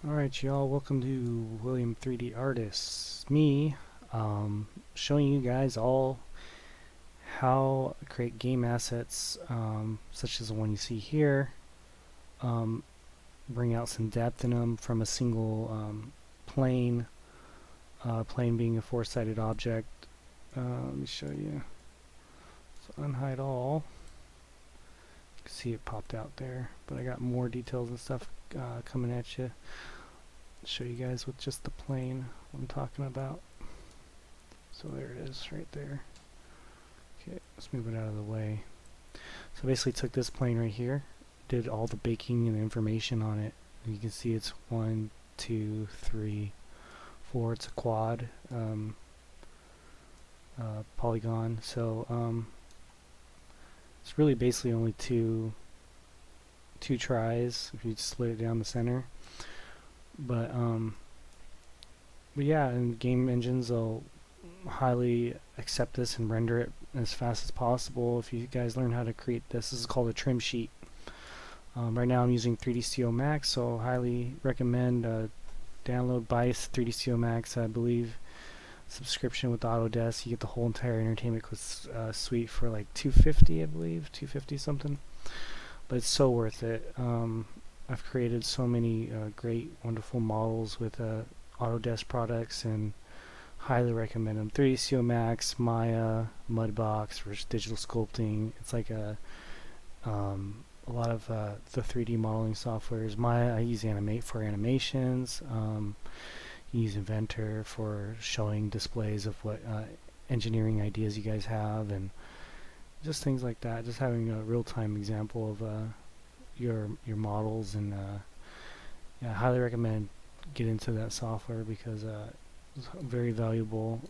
Alright y'all, welcome to William 3D Artists. Me, showing you guys all how to create game assets, such as the one you see here. Bring out some depth in them from a single plane, plane being a four-sided object. Let me show you. So unhide all. You can see it popped out there, but I got more details and stuff coming at you. Show you guys with just the plane what I'm talking about. So there it is right there. Okay, let's move it out of the way. So basically took this plane right here, did all the baking and the information on it, and you can see it's 1, 2, 3, 4. It's a quad polygon. So it's really basically only two tries if you split it down the center. But yeah, and game engines will highly accept this and render it as fast as possible if you guys learn how to create this. This is called a trim sheet. Right now I'm using 3D Studio Max, so highly recommend download buy 3D Studio Max. I believe subscription with Autodesk, you get the whole entire entertainment suite for like $250, I believe, $250 something. But it's so worth it. I've created so many great, wonderful models with Autodesk products, and highly recommend them. 3D Studio Max, Maya, Mudbox for digital sculpting. It's like a lot of the 3D modeling softwares. Maya I use Animate for animations. You use Inventor for showing displays of what engineering ideas you guys have, and just things like that. Just having a real-time example of your models, and yeah, I highly recommend get into that software because it's very valuable.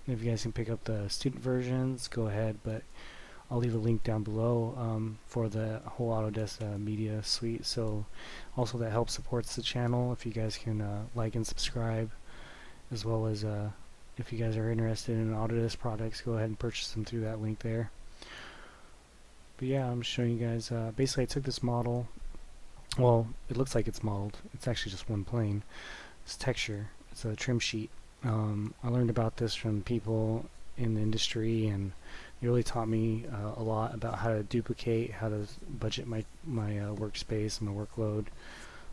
If you guys can pick up the student versions, go ahead, but I'll leave a link down below for the whole Autodesk media suite. So also that helps supports the channel if you guys can like and subscribe, as well as if you guys are interested in Autodesk products, go ahead and purchase them through that link there. But yeah, I'm showing you guys, basically I took this model, well, it looks like it's modeled, it's actually just one plane. It's texture, it's a trim sheet. I learned about this from people in the industry, and it really taught me a lot about how to duplicate, how to budget my workspace and my workload,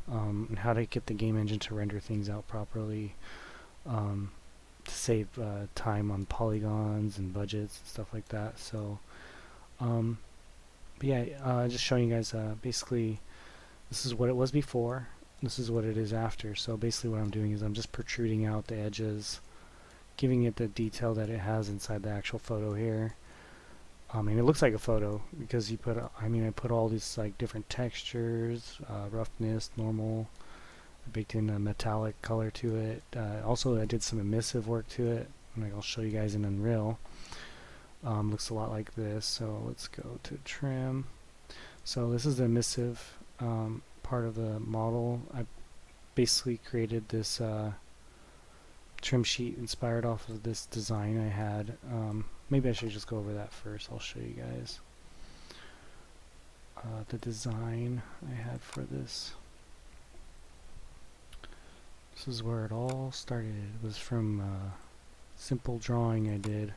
and how to get the game engine to render things out properly, to save time on polygons and budgets and stuff like that. So but yeah, just showing you guys basically this is what it was before, this is what it is after. So basically what I'm doing is I'm just protruding out the edges, giving it the detail that it has inside the actual photo here. And it looks like a photo because you put, I put all these like different textures, roughness, normal, I baked in a metallic color to it. Also I did some emissive work to it, and I'll show you guys in Unreal. Looks a lot like this. So let's go to trim. So this is the emissive part of the model. I basically created this trim sheet inspired off of this design I had. Maybe I should just go over that first. I'll show you guys the design I had for this. This is where it all started. It was from simple drawing I did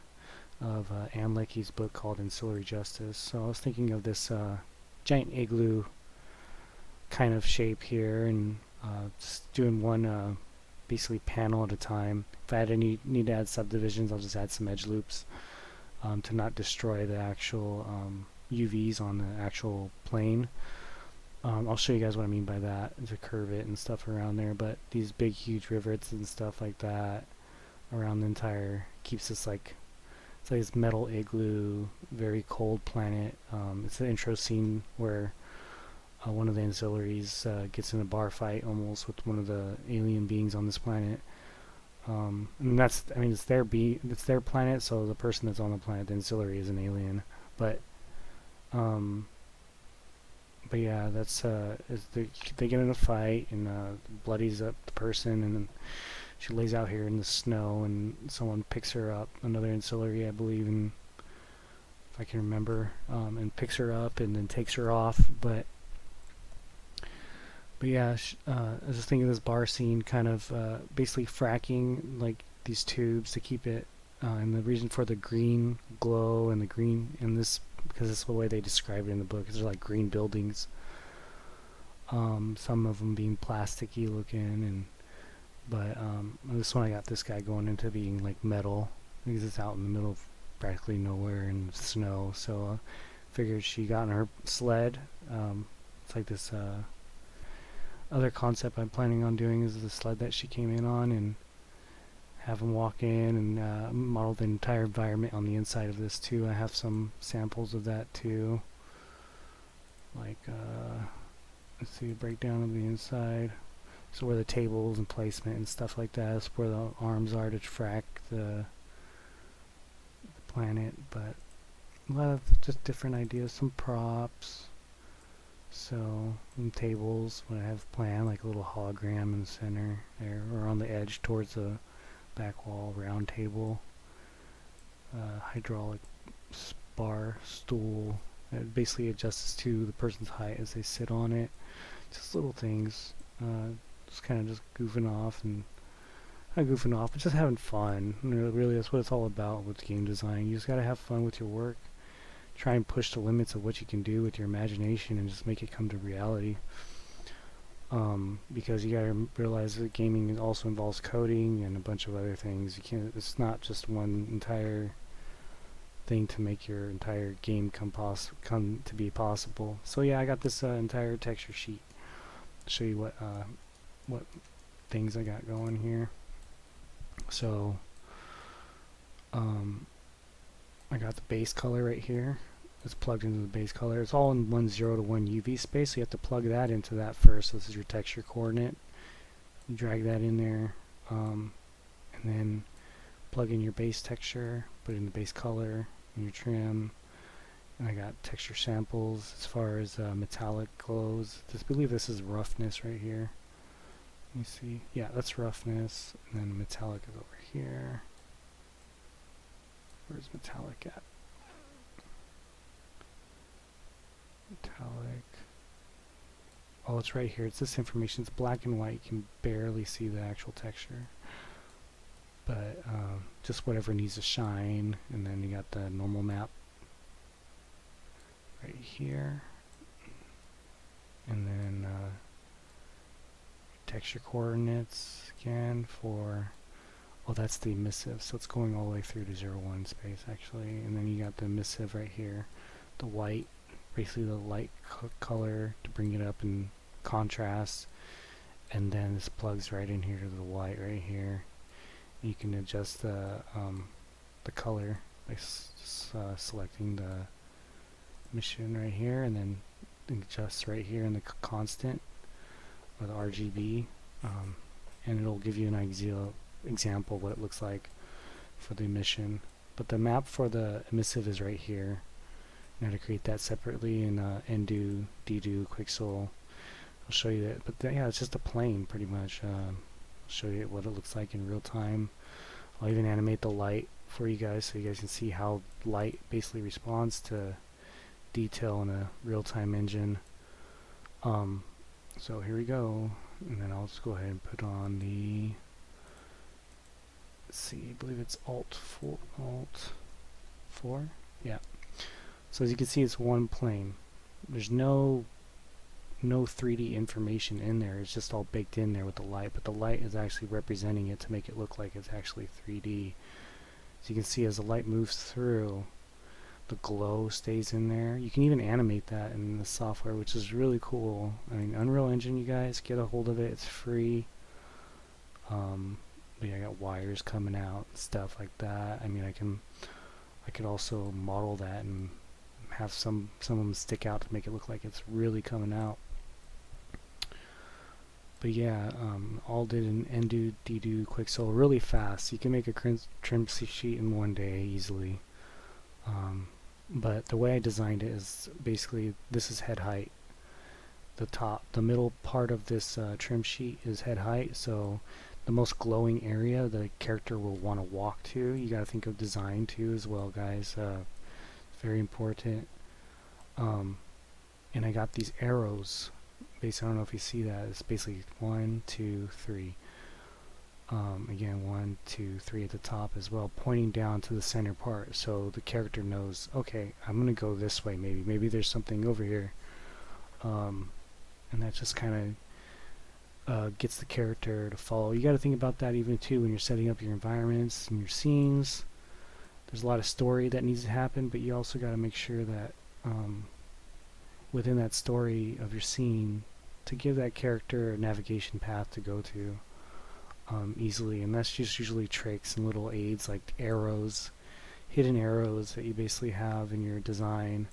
of Ann Leckie's book called Ancillary Justice. So I was thinking of this giant igloo kind of shape here, and just doing one basically panel at a time. If I had any need to add subdivisions, I'll just add some edge loops to not destroy the actual UVs on the actual plane. I'll show you guys what I mean by that, to curve it and stuff around there. But these big huge rivets and stuff like that around the entire keeps this like, it's like this metal igloo, very cold planet. It's the intro scene where one of the ancillaries gets in a bar fight almost with one of the alien beings on this planet. And that's, it's their planet, so the person that's on the planet, the ancillary, is an alien. But yeah, that's they get in a fight, and bloodies up the person, and then she lays out here in the snow, and someone picks her up, another ancillary, I believe, and if I can remember, and picks her up and then takes her off. But But yeah, I was just thinking of this bar scene, kind of basically fracking like these tubes to keep it, and the reason for the green glow and the green in this, because it's the way they describe it in the book, is they're like green buildings. Some of them being plasticky looking, but this one I got this guy going into being like metal because it's out in the middle of practically nowhere in snow. So figured she got on her sled. It's like this. Other concept I'm planning on doing is the sled that she came in on, and have them walk in and model the entire environment on the inside of this too. I have some samples of that too. Like, let's see, a breakdown of the inside. So where the tables and placement and stuff like that is where the arms are to frack the planet. But a lot of just different ideas, some props. So, tables, what I have planned, like a little hologram in the center there, or on the edge towards the back wall, round table, hydraulic bar stool. It basically adjusts to the person's height as they sit on it. Just little things, just kind of just goofing off, and not goofing off, but just having fun. Really, that's what it's all about with game design. You just gotta have fun with your work. Try and push the limits of what you can do with your imagination and just make it come to reality. Because you gotta realize that gaming also involves coding and a bunch of other things. You can't. It's not just one entire thing to make your entire game come to be possible. So yeah, I got this entire texture sheet. I'll show you what things I got going here. So I got the base color right here. It's plugged into the base color. It's all in 1, 0 to 1 UV space, so you have to plug that into that first. This is your texture coordinate. You drag that in there, and then plug in your base texture, put in the base color, and your trim. And I got texture samples as far as metallic glows. I believe this is roughness right here. Let me see. Yeah, that's roughness, and then metallic is over here. Where's metallic at? Metallic. Oh, it's right here. It's this information. It's black and white. You can barely see the actual texture. But just whatever needs to shine. And then you got the normal map right here. And then texture coordinates again for... Oh, that's the emissive, so it's going all the way through to 0, 1 space actually. And then you got the emissive right here, the white, basically the light color to bring it up in contrast. And then this plugs right in here to the white right here. You can adjust the color by selecting the mission right here, and then adjust right here in the constant or the RGB, and it'll give you an example of what it looks like for the emission. But the map for the emissive is right here. Now to create that separately in Endo, Dedo, Quixel, I'll show you that. But yeah, it's just a plane pretty much. I'll show you what it looks like in real time. I'll even animate the light for you guys so you guys can see how light basically responds to detail in a real-time engine. So here we go, and then I'll just go ahead and put on the, let's see, I believe it's Alt 4, yeah. So as you can see, it's one plane. There's no 3D information in there. It's just all baked in there with the light, but the light is actually representing it to make it look like it's actually 3D. So you can see as the light moves through, the glow stays in there. You can even animate that in the software, which is really cool. I mean, Unreal Engine, you guys, get a hold of it. It's free. But yeah, I got wires coming out and stuff like that. I mean, I could also model that and have some of them stick out to make it look like it's really coming out. But yeah, all did in Endo, Dedo, Quixel really fast. You can make a trim sheet in one day easily. But the way I designed it is basically, this is head height. The middle part of this trim sheet is head height, so the most glowing area the character will want to walk to. You got to think of design too as well, guys. Very important. And I got these arrows basically, I don't know if you see that, it's basically 1, 2, 3. Again, 1, 2, 3 at the top as well, pointing down to the center part, so the character knows, okay, I'm gonna go this way. Maybe there's something over here, and that just kind of gets the character to follow. You got to think about that even too when you're setting up your environments and your scenes. There's a lot of story that needs to happen, but you also got to make sure that within that story of your scene, to give that character a navigation path to go to easily, and that's just usually tricks and little aids like arrows, hidden arrows that you basically have in your design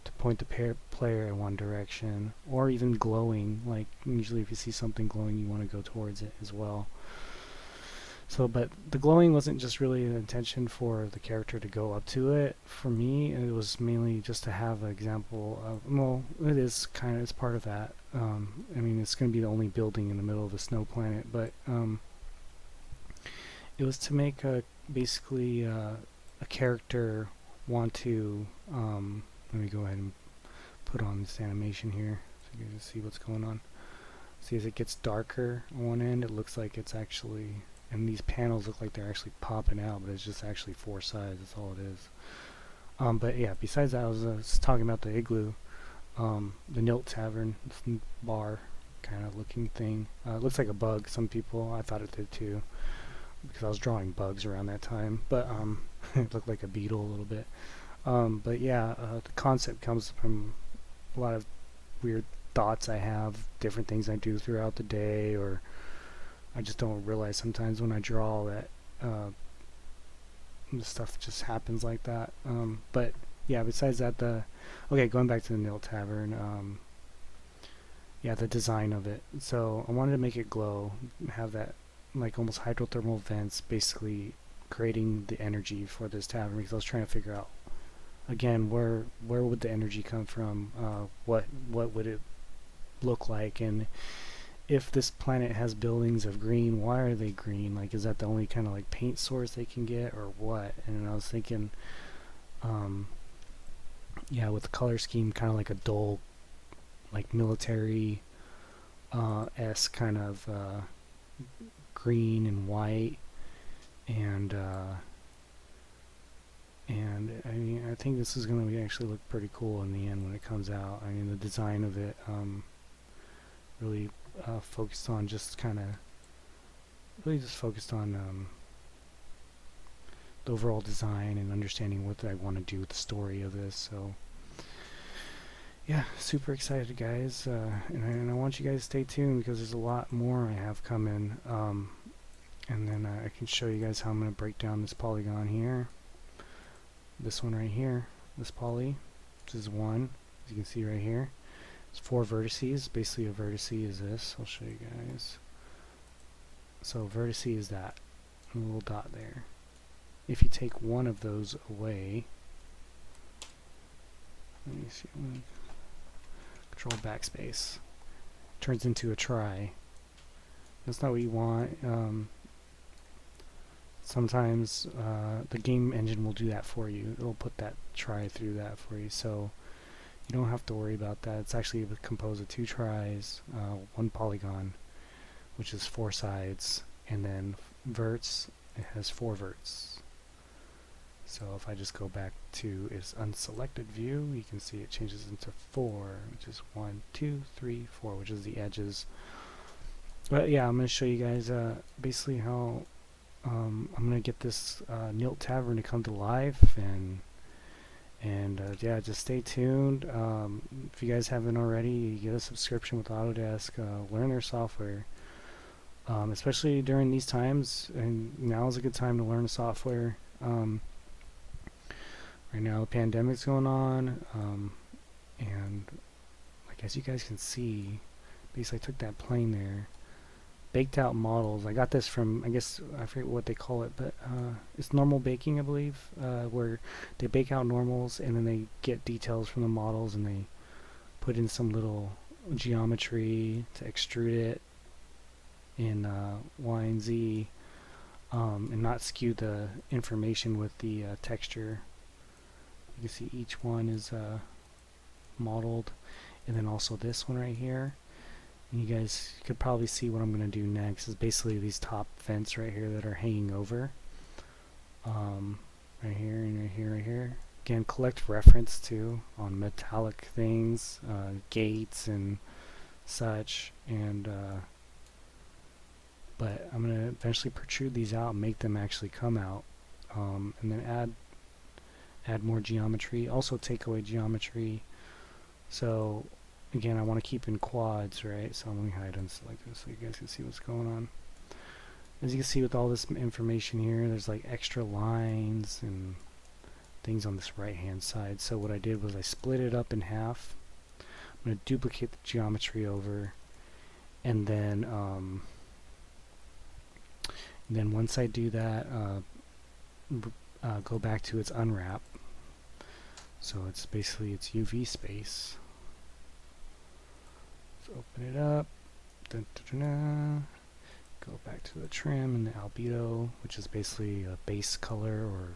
to point the player in one direction, or even glowing, like usually if you see something glowing you want to go towards it as well. So, but the glowing wasn't just really an intention for the character to go up to it. For me, it was mainly just to have an example of, well, it is kind of, it's part of that. I mean, it's going to be the only building in the middle of the snow planet, but it was to make basically a character want to, let me go ahead and put on this animation here so you can see what's going on. See, as it gets darker on one end, it looks like it's actually, and these panels look like they're actually popping out, but it's just actually 4 sides, that's all it is. But yeah, besides that, I was talking about the igloo, the Nilt Tavern, this bar kind of looking thing. It looks like a bug, some people, I thought it did too, because I was drawing bugs around that time, but it looked like a beetle a little bit. But yeah, the concept comes from a lot of weird thoughts I have, different things I do throughout the day, or I just don't realize sometimes when I draw that the stuff just happens like that. But yeah, besides that, okay, going back to the Nilt Tavern, yeah, the design of it. So I wanted to make it glow, have that like almost hydrothermal vents, basically creating the energy for this tavern, because I was trying to figure out, again, where would the energy come from, what would it look like, and if this planet has buildings of green, why are they green? Like, is that the only kind of like paint source they can get, or what? And I was thinking, yeah, with the color scheme, kind of like a dull, like military esque kind of green and white, and I mean, I think this is going to actually look pretty cool in the end when it comes out. I mean, the design of it really focused on just kind of the overall design and understanding what I want to do with the story of this. So yeah, super excited, guys, and I want you guys to stay tuned because there's a lot more I have coming, and then I can show you guys how I'm going to break down this polygon here, this one right here, this poly. This is one, as you can see right here. It's 4 vertices. Basically a vertice is this. I'll show you guys. So vertice is that little dot there. If you take one of those away, let me see, control backspace, turns into a try. That's not what you want. Sometimes the game engine will do that for you. It'll put that try through that for you, so you don't have to worry about that. It's actually composed of 2 tries, 1 polygon, which is 4 sides, and then verts, it has 4 verts. So if I just go back to its unselected view, you can see it changes into 4, which is 1, 2, 3, 4, which is the edges. But yeah, I'm going to show you guys basically how I'm going to get this Nilt Tavern to come to life, and yeah, just stay tuned. If you guys haven't already, get a subscription with Autodesk, learn their software, especially during these times, and now is a good time to learn the software. Right now the pandemic's going on, and like, as you guys can see, basically I took that plane there, baked out models. I got this from, I guess, I forget what they call it, but it's normal baking, I believe, where they bake out normals and then they get details from the models and they put in some little geometry to extrude it in Y and Z, and not skew the information with the texture. You can see each one is modeled, and then also this one right here. And you guys could probably see what I'm going to do next is basically these top vents right here that are hanging over. Right here and right here, right here. Again, collect reference too on metallic things, gates and such. And but I'm going to eventually protrude these out and make them actually come out. And then add more geometry. Also take away geometry. So again, I want to keep in quads, right? So let me hide and select this so you guys can see what's going on. As you can see with all this information here, there's like extra lines and things on this right hand side. So what I did was I split it up in half. I'm going to duplicate the geometry over, and then once I do that, go back to its unwrap. So it's basically its UV space. Let's open it up. Dun, dun, dun, dun. Go back to the trim and the albedo, which is basically a base color or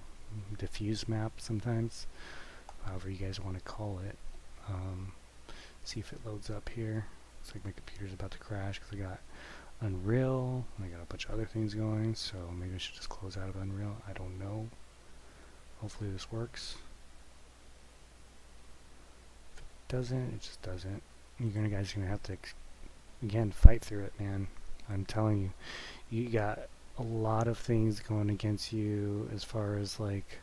diffuse map sometimes, however you guys want to call it. See if it loads up here. Looks like my computer's about to crash because I got Unreal and I got a bunch of other things going, so maybe I should just close out of Unreal. I don't know. Hopefully this works. If it doesn't, it just doesn't. You guys are gonna have to again fight through it, man. I'm telling you, you got a lot of things going against you as far as like,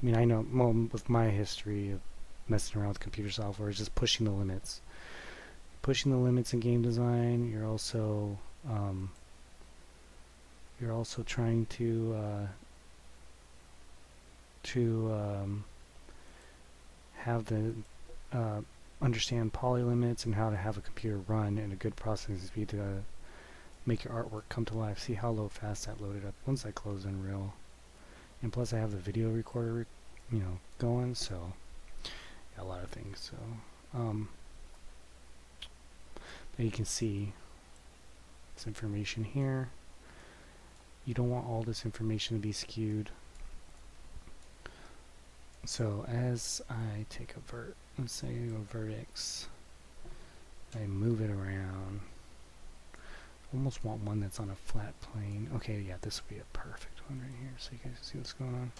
I mean, I know, well, with my history of messing around with computer software, is just pushing the limits. Pushing the limits in game design. You're also trying to have the understand poly limits and how to have a computer run at a good processing speed to make your artwork come to life. See how fast that loaded up once I close Unreal. And plus I have the video recorder, going, so yeah, a lot of things. So you can see this information here. You don't want all this information to be skewed. So as I take a let's say a vertex, I move it around. Almost want one that's on a flat plane. Okay, yeah, this would be a perfect one right here, so you guys can see what's going on.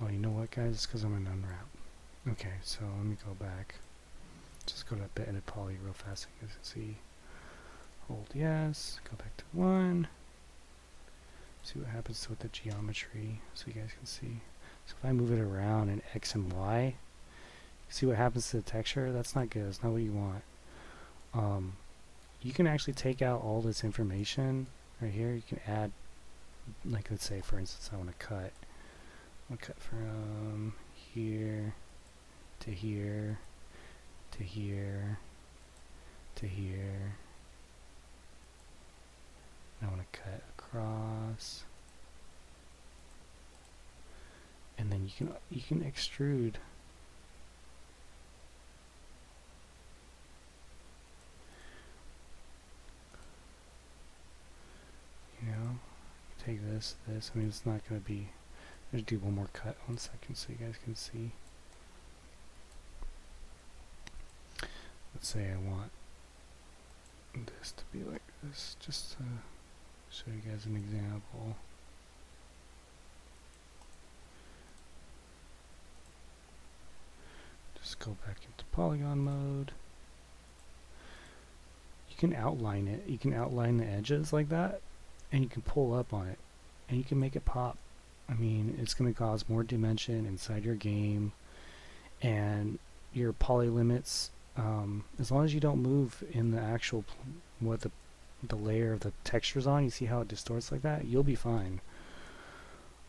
Oh, you know what, guys? It's because I'm in unwrap. Okay, so let me go back. Just go to the edit poly real fast so you guys can see. Hold yes, go back to 1. See what happens with the geometry so you guys can see. So if I move it around in X and Y, see what happens to the texture? That's not good. That's not what you want. You can actually take out all this information right here. You can add, like, let's say for instance I want to cut. I'll cut from here to here to here to here. I want to cut across, and then you can extrude. Take this. I mean, it's not going to be. Let's do one more cut. 1 second, so you guys can see. Let's say I want this to be like this, just to show you guys an example. Just go back into Polygon mode. You can outline it. You can outline the edges like that, and you can pull up on it, and you can make it pop. I mean, it's going to cause more dimension inside your game, and your poly limits, as long as you don't move in the actual what the layer of the texture's on, you see how it distorts like that, you'll be fine.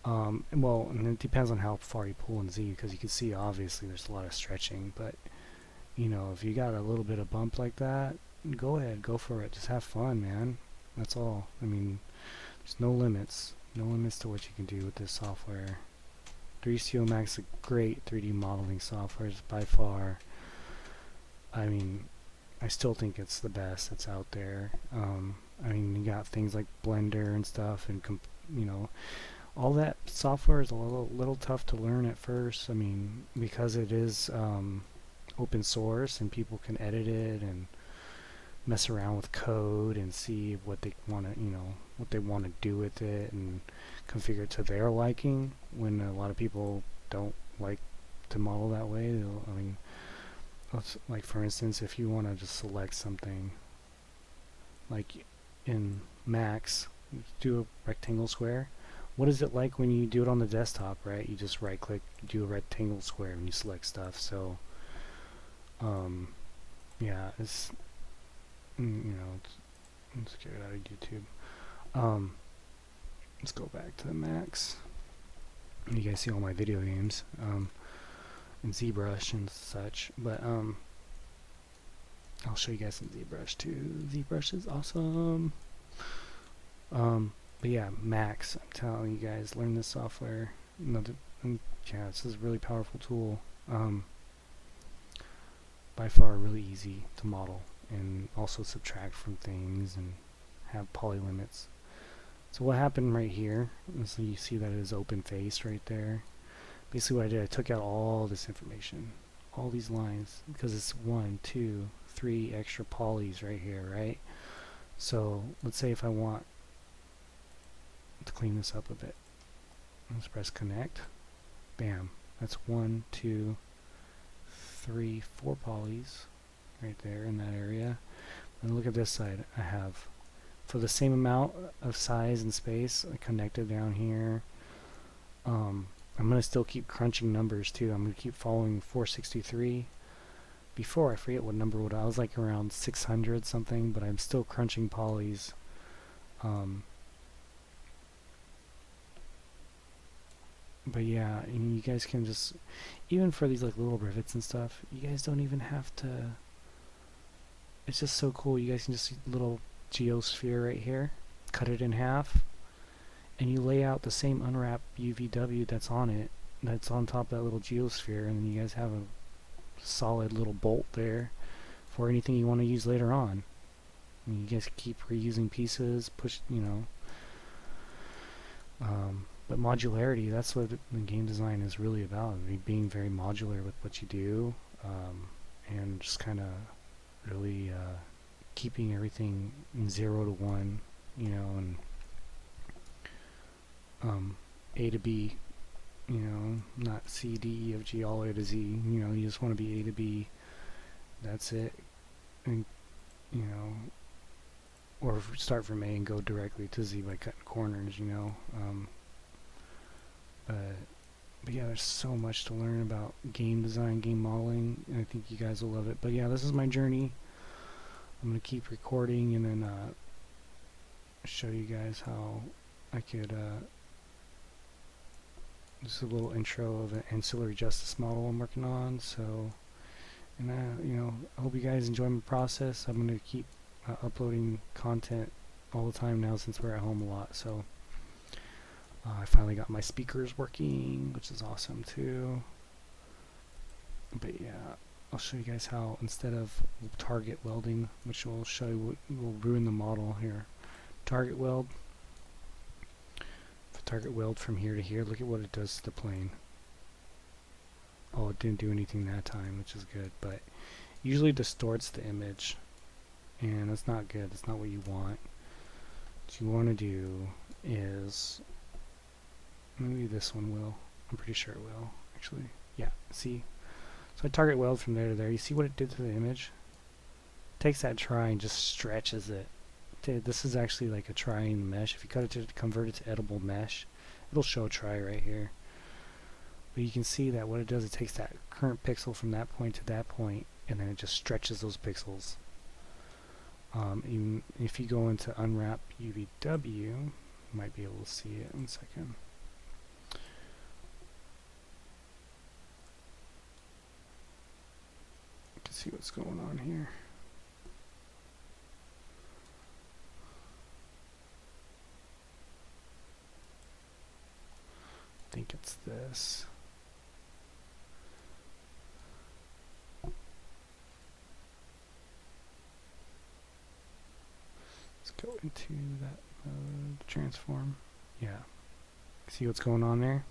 Well, and it depends on how far you pull in Z, because you can see obviously there's a lot of stretching, but if you got a little bit of bump like that, go ahead, go for it. Just have fun, man. That's all. I mean, there's no limits. No limits to what you can do with this software. 3DCO Max is a great 3D modeling software, by far. I mean, I still think it's the best that's out there. I mean, you got things like Blender and stuff, and you know, all that software is a little tough to learn at first. I mean, because it is open source and people can edit it and mess around with code and see what they want to, what they want to do with it and configure it to their liking. When a lot of people don't like to model that way, I mean, like for instance, if you want to just select something, like in Max, do a rectangle square. What is it like when you do it on the desktop, right? You just right click, do a rectangle square, and you select stuff. So, yeah, it's, let's get it out of YouTube. Let's go back to the Max. You guys see all my video games, and ZBrush and such, but I'll show you guys some ZBrush too. ZBrush is awesome. But yeah, Max, I'm telling you guys, learn this software. Yeah, this is a really powerful tool. By far really easy to model and also subtract from things and have poly limits. So what happened right here, so you see that it is open faced right there. Basically what I did, I took out all this information, all these lines, because it's 1, 2, 3 extra polys right here, right? So let's say if I want to clean this up a bit, let's press connect. Bam, that's 1, 2, 3, 4 polys right there in that area. And look at this side, I have, for the same amount of size and space, I connected down here. I'm going to still keep crunching numbers too. I'm going to keep following 463. Before, I forget what number I was, like around 600 something, but I'm still crunching polys. But yeah, you guys can just, even for these like little rivets and stuff, you guys don't even have to, it's just so cool. You guys can just see the little geosphere right here, cut it in half, and you lay out the same unwrap UVW that's on it, that's on top of that little geosphere, and then you guys have a solid little bolt there for anything you want to use later on. And you guys keep reusing pieces, but modularity, that's what the game design is really about. Being very modular with what you do, and just kind of really keeping everything in 0 to 1, and A to B, not C, D, E, F, G, all the way to Z. You just want to be A to B. That's it. And, or start from A and go directly to Z by cutting corners, But yeah, there's so much to learn about game design, game modeling, and I think you guys will love it. But yeah, this is my journey. I'm going to keep recording and then show you guys how I could, just a little intro of an Ancillary Justice model I'm working on. So, and I hope you guys enjoy my process. I'm going to keep uploading content all the time now since we're at home a lot. So I finally got my speakers working, which is awesome too. But yeah, I'll show you guys how, instead of target welding, which will show you what will ruin the model here. Target weld. If I target weld from here to here, look at what it does to the plane. Oh, it didn't do anything that time, which is good, but usually distorts the image, and that's not good. That's not what you want. What you want to do is, maybe this one will. I'm pretty sure it will, actually. Yeah, see? So I target weld from there to there. You see what it did to the image? It takes that tri and just stretches it. This is actually like a tri in the mesh. If you cut it to convert it to edible mesh, it'll show a tri right here. But you can see that what it does, it takes that current pixel from that point to that point, and then it just stretches those pixels. Even if you go into unwrap UVW, you might be able to see it in a second. See what's going on here. I think it's this. Go into that mode, transform. Yeah. See what's going on there?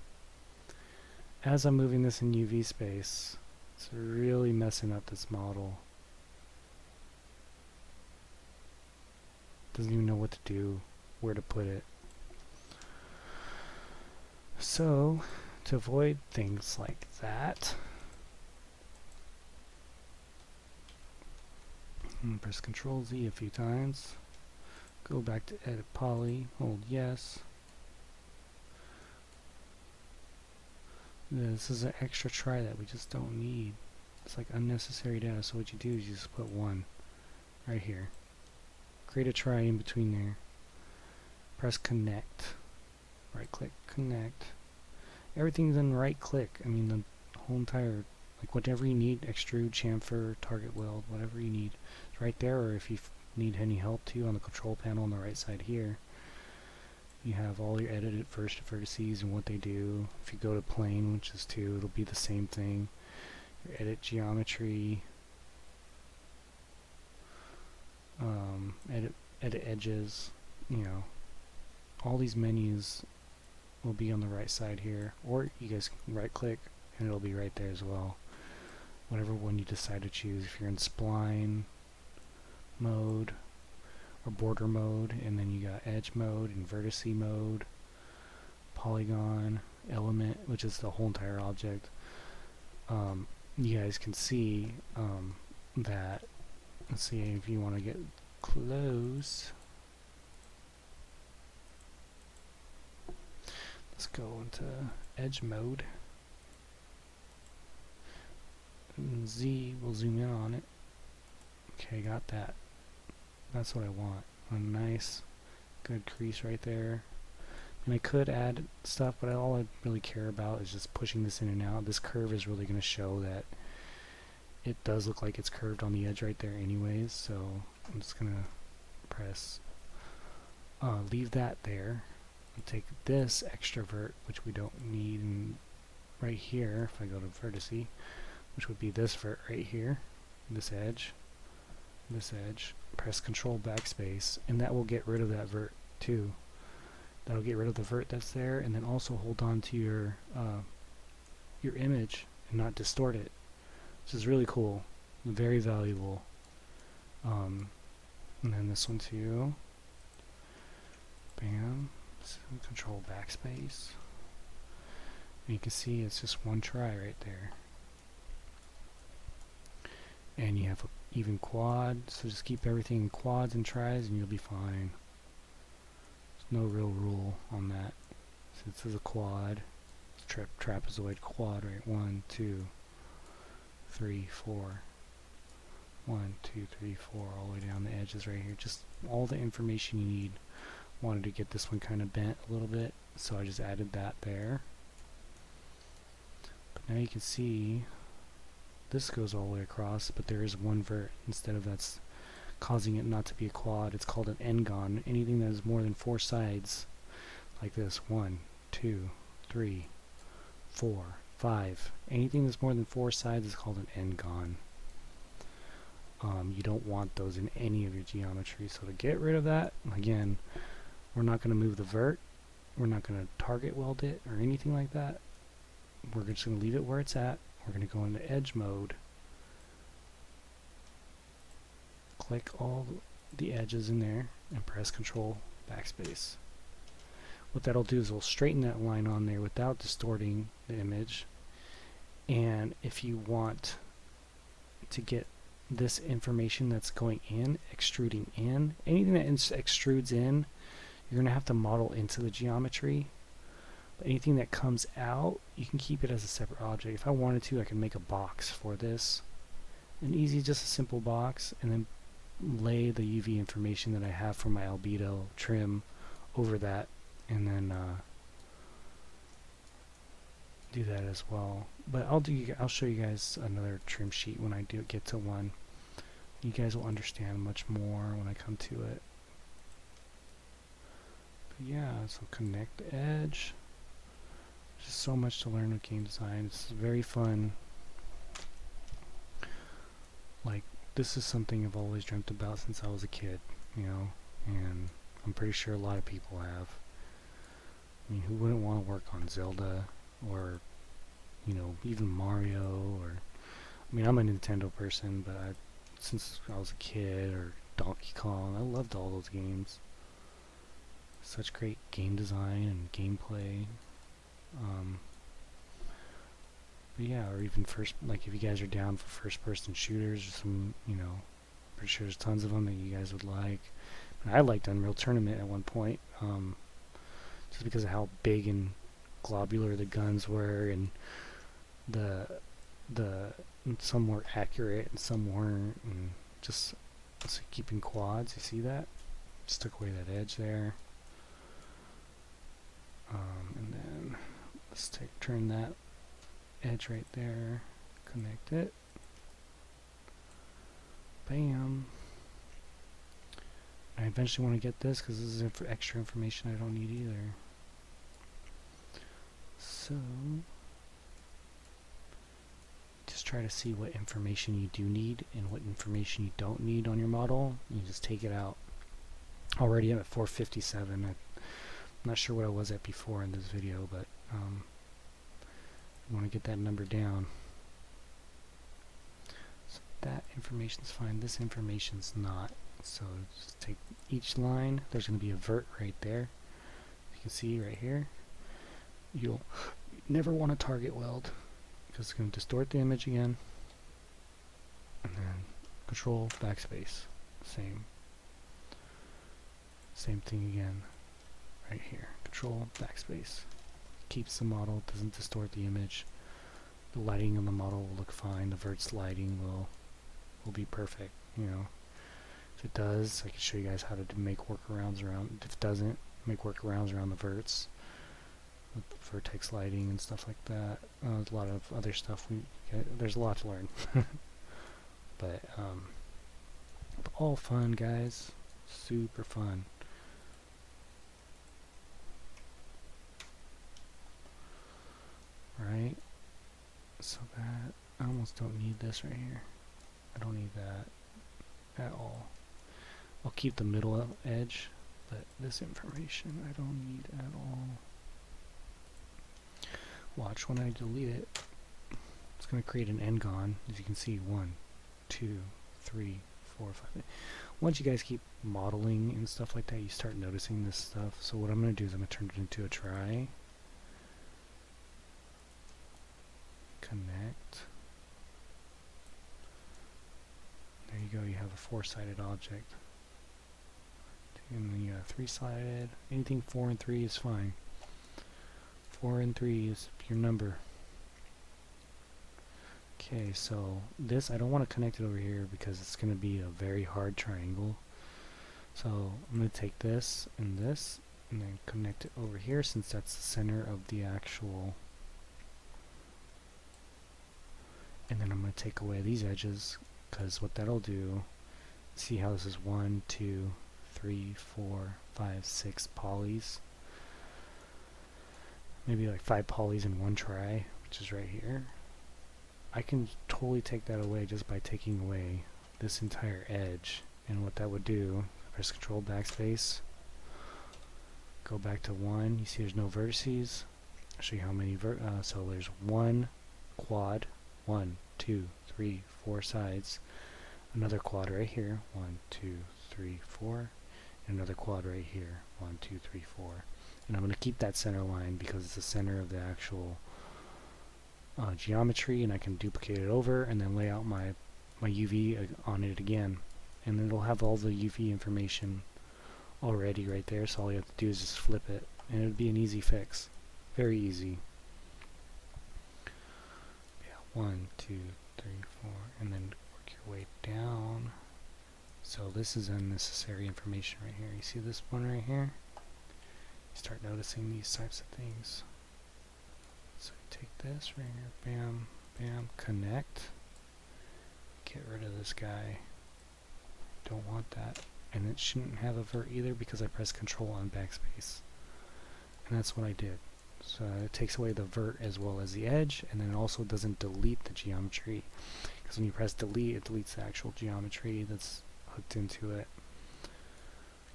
As I'm moving this in UV space, it's really messing up this model. Doesn't even know what to do, where to put it. So, to avoid things like that, press Control Z a few times. Go back to Edit Poly, hold yes. This is an extra try that we just don't need. It's like unnecessary data, so what you do is you just put 1 right here. Create a try in between there. Press Connect. Right click, Connect. Everything's in right click. I mean, the whole entire, like whatever you need, extrude, chamfer, target weld, whatever you need, it's right there. Or if you need any help too, on the control panel on the right side here, you have all your edited first vertices and what they do. If you go to plane, which is 2, it'll be the same thing. Your edit geometry, edit edges, you know, all these menus will be on the right side here, or you guys can right click and it'll be right there as well. Whatever one you decide to choose. If you're in spline mode or border mode, and then you got edge mode and vertice mode, polygon, element, which is the whole entire object. You guys can see that, let's see if you want to get close. Let's go into edge mode. And Z will zoom in on it. Okay, got that. That's what I want. A nice, good crease right there. And I could add stuff, but all I really care about is just pushing this in and out. This curve is really going to show that it does look like it's curved on the edge right there anyways, so I'm just going to press leave that there. I'll take this extrovert, which we don't need, and right here, if I go to vertice, which would be this vert right here, this edge, press Control Backspace, and that will get rid of that vert too. That'll get rid of the vert that's there, and then also hold on to your image and not distort it, which is really cool, very valuable. And then this one too. Bam. So Control Backspace. And you can see it's just one try right there. And you have an even quad, so just keep everything in quads and tries and you'll be fine. There's no real rule on that. So this is a quad. It's trapezoid quad, right? 1, 2, 3, 4. 1, 2, 3, 4, all the way down the edges right here. Just all the information you need. Wanted to get this one kind of bent a little bit, so I just added that there. But now you can see this goes all the way across, but there is one vert instead of that's causing it not to be a quad. It's called an n-gon. Anything that has more than 4 sides, like this, 1, 2, 3, 4, 5. Anything that's more than 4 sides is called an n-gon. You don't want those in any of your geometry. So to get rid of that, again, we're not going to move the vert. We're not going to target weld it or anything like that. We're just going to leave it where it's at. We're going to go into edge mode. Click all the edges in there and press Control Backspace. What that'll do is it'll straighten that line on there without distorting the image. And if you want to get this information that's going in, extruding in, anything that extrudes in, you're going to have to model into the geometry. But anything that comes out, you can keep it as a separate object. If I wanted to, I can make a box for this. An easy, just a simple box, and then lay the UV information that I have for my albedo trim over that, and then do that as well. But I'll show you guys another trim sheet when I do get to one. You guys will understand much more when I come to it. But yeah, so connect the edge. There's just so much to learn with game design. It's very fun. Like, this is something I've always dreamt about since I was a kid, you know. and I'm pretty sure a lot of people have. I mean, who wouldn't want to work on Zelda, or, you know, even Mario, or, I mean, I'm a Nintendo person, but since I was a kid, or Donkey Kong, I loved all those games. Such great game design and gameplay. But yeah, or even like if you guys are down for first-person shooters, or some, you know, pretty sure there's tons of them that you guys would like. And I liked Unreal Tournament at one point, just because of how big and globular the guns were, and the some were accurate and some weren't, and just keeping quads. You see that? Just took away that edge there. And then let's turn that edge right there, connect it, bam. I eventually want to get this because this is extra information I don't need either. So just try to see what information you do need and what information you don't need on your model. You just take it out. Already I'm at 457. I'm not sure what I was at before in this video, but I want to get that number down. So that information's fine. This information's not. So just take each line. There's going to be a vert right there. You can see right here. You'll never want to target weld because it's going to distort the image again. And then Control Backspace. Same thing again. Right here. Control Backspace. Keeps the model, doesn't distort the image. The lighting on the model will look fine. The vert's lighting will be perfect, you know. If it does, I can show you guys how to make workarounds around. If it doesn't, make workarounds around the verts with vertex lighting and stuff like that. There's a lot of other stuff. There's a lot to learn. But all fun, guys. Super fun. Right? So that, I almost don't need this right here. I don't need that at all. I'll keep the middle edge, but this information I don't need at all. Watch when I delete it. It's going to create an n-gon. As you can see, 1, 2, 3, 4, 5. Once you guys keep modeling and stuff like that, you start noticing this stuff. So what I'm going to do is I'm going to turn it into a try. Connect. There you go, you have a four-sided object. And then you have three-sided. Anything 4 and 3 is fine. 4 and 3 is your number. Okay, so this, I don't want to connect it over here because it's going to be a very hard triangle. So I'm going to take this, and then connect it over here since that's the center of the actual. And then I'm going to take away these edges because what that'll do, see how this is 1, 2, 3, 4, 5, 6 polys. Maybe like 5 polys in one try, which is right here. I can totally take that away just by taking away this entire edge. And what that would do, press Control Backspace, go back to 1. You see there's no vertices. I'll show you how many so there's 1 quad, 1, 2, 3, 4 sides, another quad right here, 1, 2, 3, 4, and another quad right here, 1, 2, 3, 4. And I'm going to keep that center line because it's the center of the actual geometry, and I can duplicate it over and then lay out my UV on it again, and it'll have all the UV information already right there. So all you have to do is just flip it, and it would be an easy fix, very easy. 1, 2, 3, 4, and then work your way down. So this is unnecessary information right here. You see this one right here? You start noticing these types of things. So you take this right here, bam, bam, connect. Get rid of this guy. Don't want that. And it shouldn't have a vert either because I pressed Control on Backspace. And that's what I did. So it takes away the vert as well as the edge, and then it also doesn't delete the geometry, because when you press delete, it deletes the actual geometry that's hooked into it.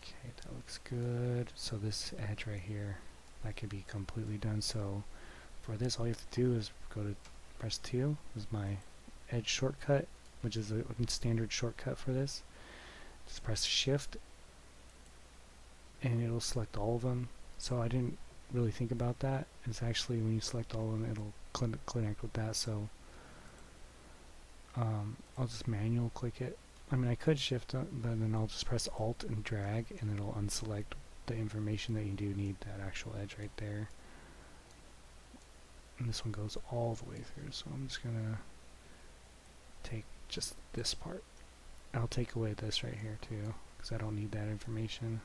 Okay, that looks good. So this edge right here, that could be completely done. So for this, all you have to do is go to press 2. This is my edge shortcut, which is a standard shortcut for this. Just press Shift, and it'll select all of them. So I didn't really think about that. It's actually when you select all of them, it'll connect with that. So I'll just manual click it. I mean, I could shift, but then I'll just press Alt and drag, and then it'll unselect the information that you do need, that actual edge right there. And this one goes all the way through, so I'm just gonna take just this part. I'll take away this right here too, because I don't need that information.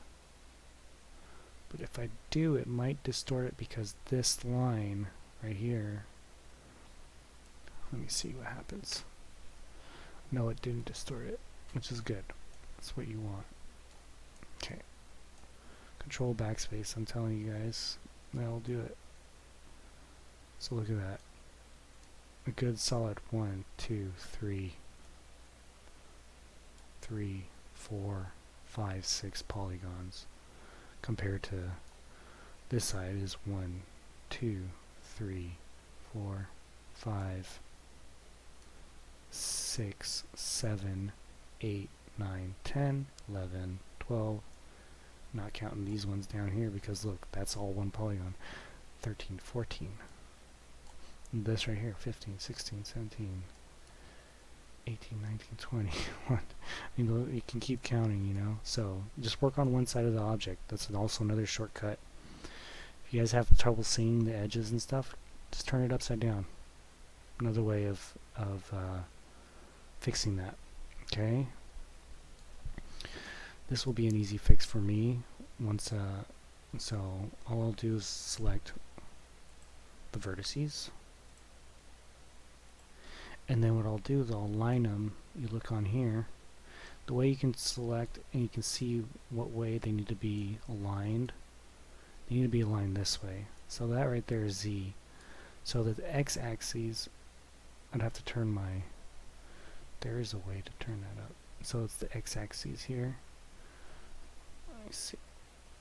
But if I do, it might distort it, because this line right here, let me see what happens. No, it didn't distort it, which is good. That's what you want. Okay. Control backspace, I'm telling you guys, that'll do it. So look at that. A good solid 1, 2, 3, 4, 5, 6 polygons. Compared to this side is 1, 2, 3, 4, 5, 6, 7, 8, 9, 10, 11, 12. Not counting these ones down here, because look, that's all one polygon. 13, 14. And this right here, 15, 16, 17, 18, 19, 20. You can keep counting, you know. So just work on one side of the object. That's also another shortcut. If you guys have trouble seeing the edges and stuff, just turn it upside down. Another way of fixing that. Okay. This will be an easy fix for me. Once so all I'll do is select the vertices, and then what I'll do is I'll align them. You look on here, the way you can select and you can see what way they need to be aligned. They need to be aligned this way. So that right there is Z. So that the x-axis, I'd have to turn my, there is a way to turn that up. So it's the x-axis here. I see.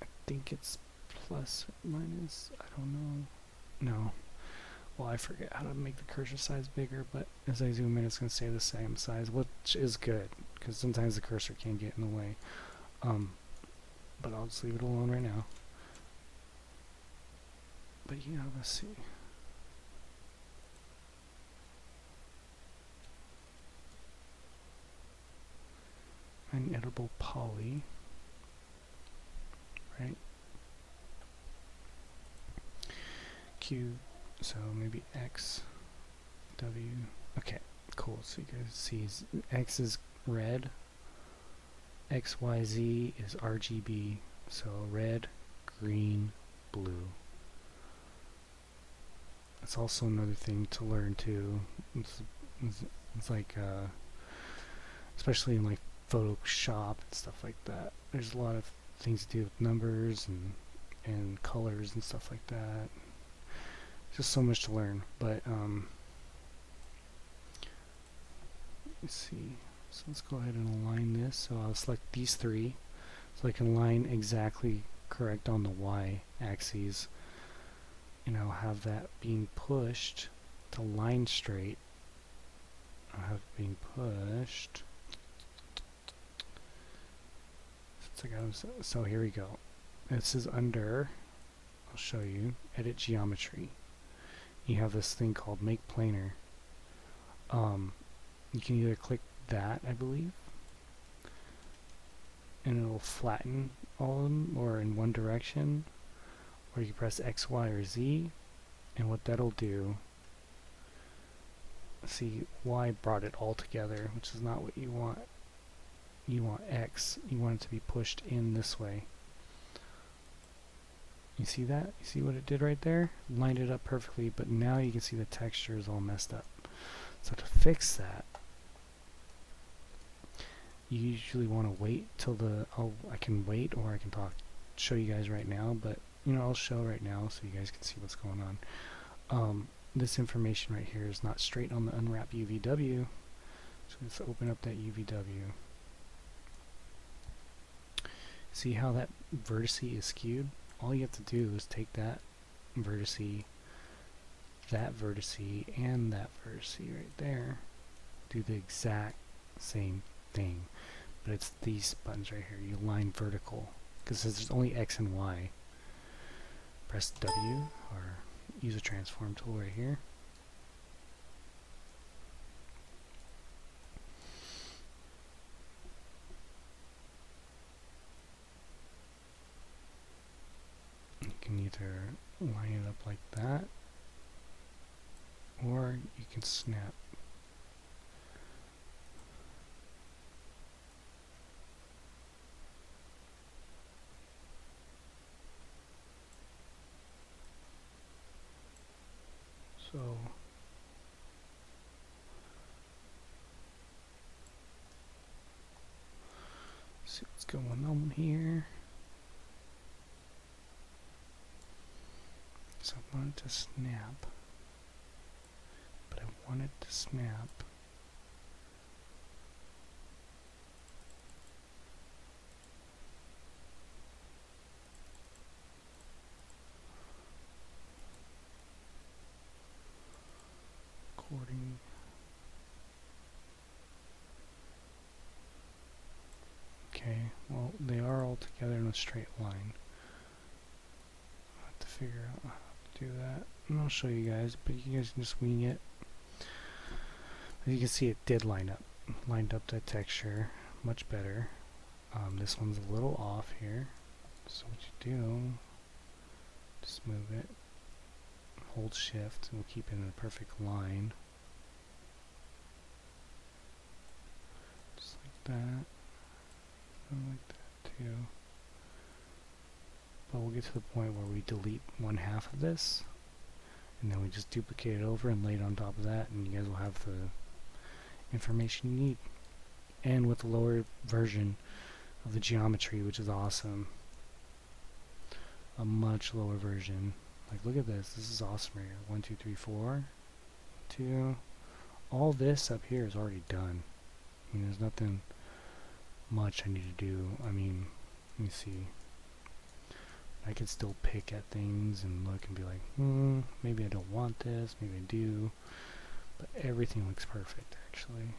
I think it's plus or minus. I don't know. No. Well, I forget how to make the cursor size bigger, but as I zoom in, it's going to stay the same size, which is good, because sometimes the cursor can get in the way. But I'll just leave it alone right now. But yeah, let's see. An editable poly. Right? Q, so maybe X, W. Okay, cool. So you guys see X is red, X, Y, Z is RGB. So red, green, blue. That's also another thing to learn too. It's like, especially in like Photoshop and stuff like that. There's a lot of things to do with numbers and colors and stuff like that. Just so much to learn. But let's see. So let's go ahead and align this. So I'll select these three, so I can align exactly correct on the Y axis. And I'll have that being pushed to line straight. I'll have it being pushed. So here we go. This is under, I'll show you, edit geometry. You have this thing called make planar. You can either click that, I believe, and it'll flatten all of them, or in one direction, or you can press X, Y, or Z, and what that'll do, see, Y brought it all together, which is not what you want. You want X, you want it to be pushed in this way. You see that? You see what it did right there? Lined it up perfectly, but now you can see the texture is all messed up. So to fix that, you usually want to wait till I can wait, or I can show you guys right now, but you know, I'll show right now so you guys can see what's going on. This information right here is not straight on the unwrap UVW, so let's open up that UVW. See how that vertice is skewed? All you have to do is take that vertice, and that vertice right there, do the exact same thing, but it's these buttons right here. You line vertical, because there's only X and Y. Press W, or use a transform tool right here. You can either line it up like that, or you can snap. So see what's going on here. So I want it to snap, but I want it to snap according. Okay, well, they are all together in a straight line. I have to figure out how to do that, and I'll show you guys, but you guys can just wing it. As you can see, it did line up. Lined up that texture much better. This one's a little off here, so what you do, just move it, hold shift, and we'll keep it in a perfect line. Just like that. And like that too. But we'll get to the point where we delete one half of this, and then we just duplicate it over and lay it on top of that, and you guys will have the information you need. And with the lower version of the geometry, which is awesome. A much lower version. Like, look at this. This is awesome right here. 1, 2, 3, 4. 2. All this up here is already done. I mean, there's nothing much I need to do. I mean, let me see. I could still pick at things and look and be like, maybe I don't want this, maybe I do. But everything looks perfect, actually.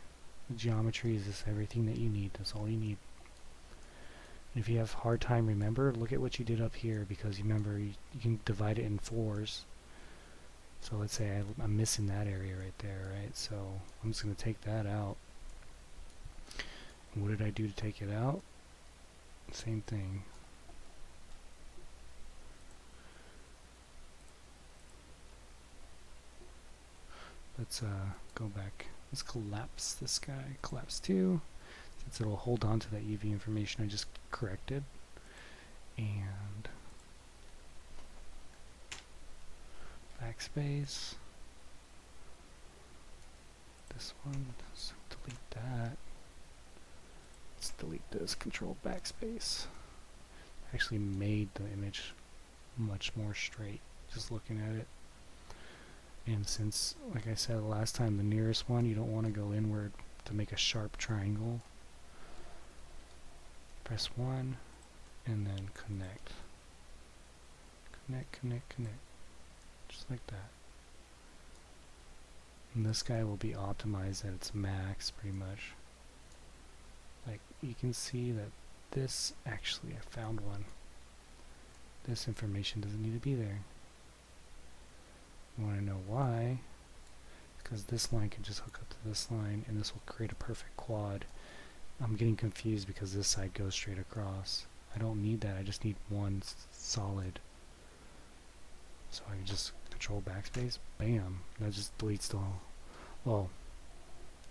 The geometry is just everything that you need. That's all you need. And if you have a hard time, remember, look at what you did up here, because you remember you can divide it in 4s. So let's say I'm missing that area right there, right? So I'm just going to take that out. And what did I do to take it out? Same thing. Let's go back. Let's collapse this guy. Collapse 2. Since it'll hold on to that UV information I just corrected. And backspace. This one. So delete that. Let's delete this. Control backspace. Actually made the image much more straight just looking at it. And since, like I said last time, the nearest one, you don't want to go inward to make a sharp triangle. Press 1 and then connect. Connect, connect, connect. Just like that. And this guy will be optimized at its max pretty much. Like, you can see that this, actually I found one. This information doesn't need to be there. You want to know why? Because this line can just hook up to this line and this will create a perfect quad. I'm getting confused because this side goes straight across. I don't need that, I just need one solid. So I can just control backspace, bam, that just deletes the whole, well,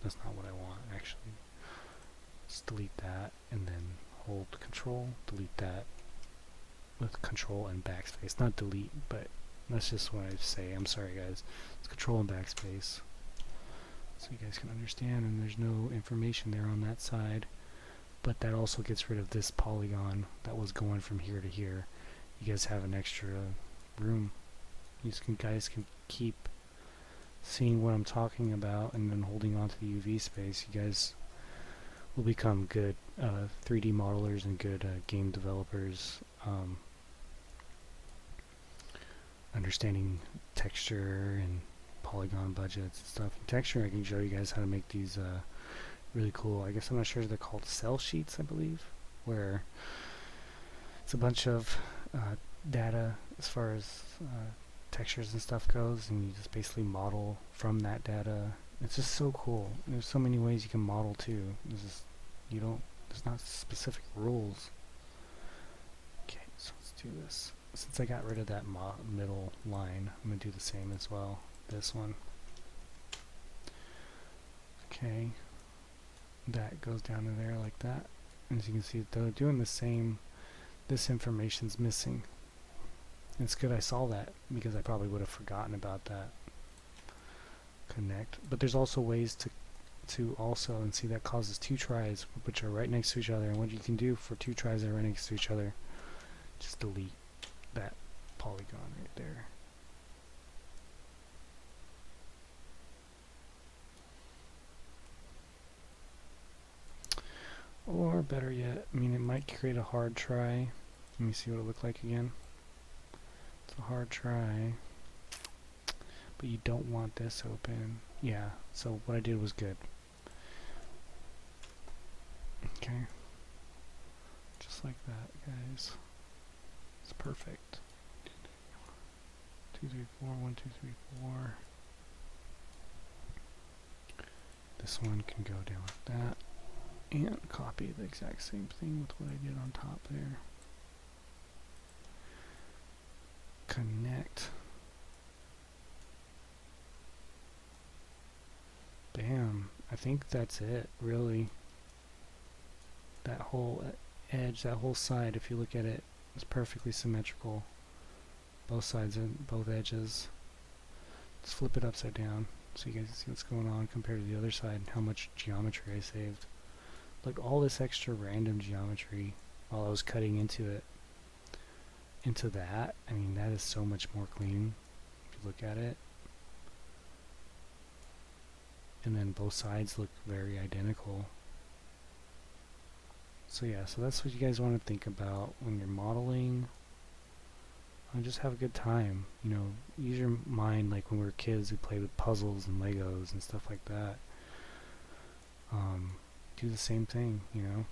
that's not what I want actually. Just delete that and then hold control, delete that with control and backspace. Not delete, but that's just what I say. I'm sorry guys. It's control and backspace. So you guys can understand, and there's no information there on that side. But that also gets rid of this polygon that was going from here to here. You guys have an extra room. You guys can keep seeing what I'm talking about and then holding on to the UV space. You guys will become good 3D modelers and good game developers understanding texture and polygon budgets and stuff. In texture, I can show you guys how to make these really cool, I guess I'm not sure, they're called cell sheets, I believe, where it's a bunch of data as far as textures and stuff goes, and you just basically model from that data. It's just so cool. There's so many ways you can model too. There's not specific rules. Okay, so let's do this. Since I got rid of that middle line, I'm going to do the same as well. This one. Okay, that goes down to there like that. As you can see, they're doing the same. This information's missing. It's good I saw that, because I probably would have forgotten about that. Connect. But there's also ways to also, and see that causes two tries, which are right next to each other. And what you can do for two tries that are right next to each other, just delete that polygon right there. Or better yet, I mean, it might create a hard try. Let me see what it looked like again. It's a hard try, but you don't want this open. Yeah, so what I did was good. Okay, just like that, guys. It's perfect. 2, 3, 4, 1, 2, 3, 4. This one can go down like that, and copy the exact same thing with what I did on top there. Connect. Bam. I think that's it, really. That whole edge, that whole side, if you look at it, is perfectly symmetrical. Both sides and both edges. Let's flip it upside down so you guys can see what's going on compared to the other side and how much geometry I saved. Like all this extra random geometry while I was cutting into it. Into that, I mean, that is so much more clean if you look at it. And then both sides look very identical. So yeah, so that's what you guys want to think about when you're modeling. Just have a good time, you know, use your mind like when we were kids, we played with puzzles and Legos and stuff like that. Do the same thing, you know.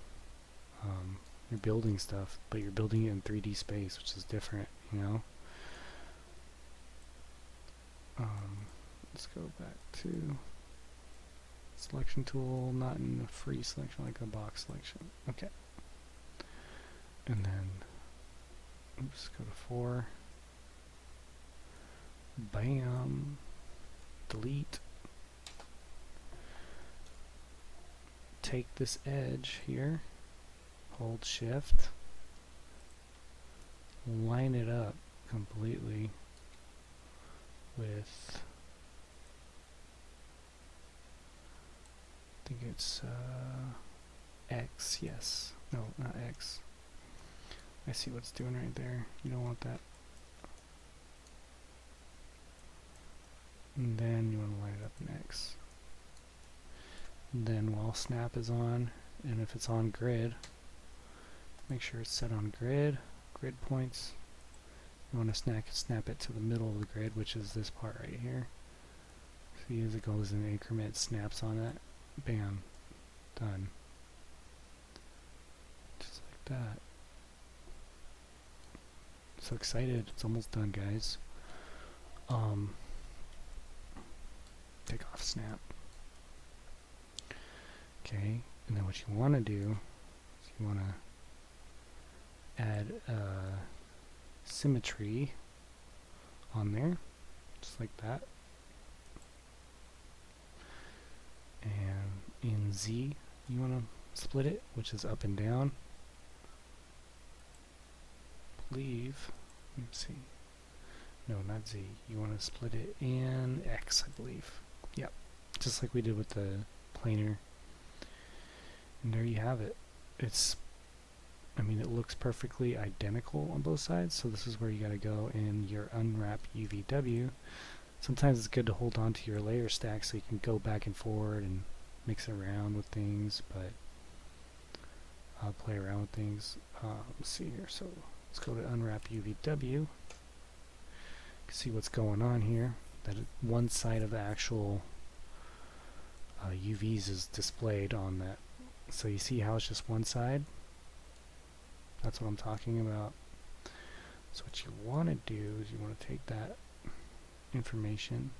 You're building stuff, but you're building it in 3D space, which is different, you know. Let's go back to selection tool, not in a free selection, like a box selection. Okay. And then, oops, go to 4. Bam. Delete. Take this edge here. Hold shift, line it up completely with, I think it's X, yes, no, not X. I see what it's doing right there. You don't want that. And then you want to line it up in X. And then while snap is on, and if it's on grid, make sure it's set on grid points. You want to snap it to the middle of the grid, which is this part right here. See, as it goes in increment, snaps on it. Bam. Done. Just like that. So excited. It's almost done, guys. Take off snap. Okay, and then what you want to do is you want to add symmetry on there, just like that. And in Z, you want to split it, which is up and down. I believe, let's see. No, not Z. You want to split it in X, I believe. Yep, just like we did with the planar. And there you have it. It's, I mean, it looks perfectly identical on both sides, so this is where you gotta go in your unwrap UVW. Sometimes it's good to hold on to your layer stack so you can go back and forward and mix around with things, but play around with things. Let's see here. So let's go to unwrap UVW. You can see what's going on here. That one side of the actual UVs is displayed on that. So you see how it's just one side? That's what I'm talking about. So what you want to do is you want to take that information,